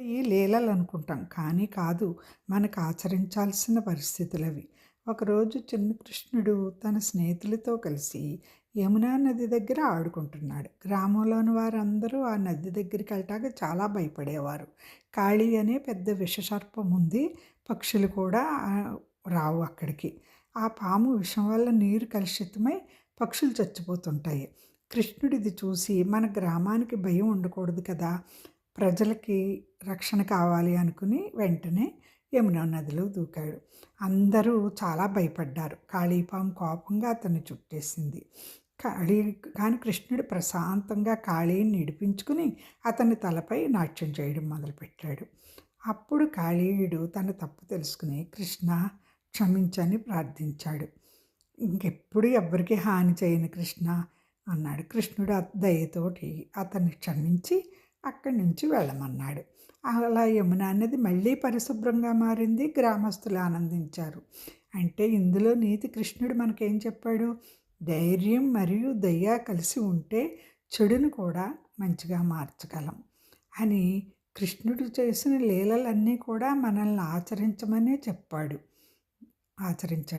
ఈ లీలలు అనుకుంటాం కానీ కాదు, మనకు ఆచరించాల్సిన పరిస్థితులవి. ఒకరోజు చిన్న కృష్ణుడు తన స్నేహితులతో కలిసి యమునా నది దగ్గర ఆడుకుంటున్నాడు. గ్రామంలోని వారందరూ ఆ నది దగ్గరికి వెళ్ళటానికి చాలా భయపడేవారు. కాళీ అనే పెద్ద విషసర్పం ఉంది. పక్షులు కూడా రావు అక్కడికి. ఆ పాము విషం వల్ల నీరు కలుషితమై పక్షులు చచ్చిపోతుంటాయి. కృష్ణుడు ఇది చూసి మన గ్రామానికి భయం ఉండకూడదు కదా, ప్రజలకి రక్షణ కావాలి అనుకుని వెంటనే యమునా నదిలో దూకాడు. అందరూ చాలా భయపడ్డారు. కాళీపాము కోపంగా అతన్ని చుట్టేసింది. కాళీ కానీ కృష్ణుడు ప్రశాంతంగా కాళీని నిడిపించుకుని అతని తలపై నాట్యం చేయడం మొదలుపెట్టాడు. అప్పుడు కాళీయుడు తన తప్పు తెలుసుకుని కృష్ణ క్షమించని ప్రార్థించాడు. ఇంకెప్పుడు ఎవ్వరికీ హాని చేయను కృష్ణ అన్నాడు. కృష్ణుడు దయతోటి అతన్ని క్షమించి అక్కడి నుంచి వెళ్ళమన్నాడు. అలా యమున నది మళ్ళీ పరిశుభ్రంగా మారింది. గ్రామస్తులు ఆనందించారు. అంటే ఇందులో నీతి కృష్ణుడు మనకేం చెప్పాడు? ధైర్యం మరియు దయ కలిసి ఉంటే చెడును కూడా మంచిగా మార్చగలం అని. కృష్ణుడు చేసిన లీలలన్నీ కూడా మనల్ని ఆచరించమనే చెప్పాడు. ఆచరించండి.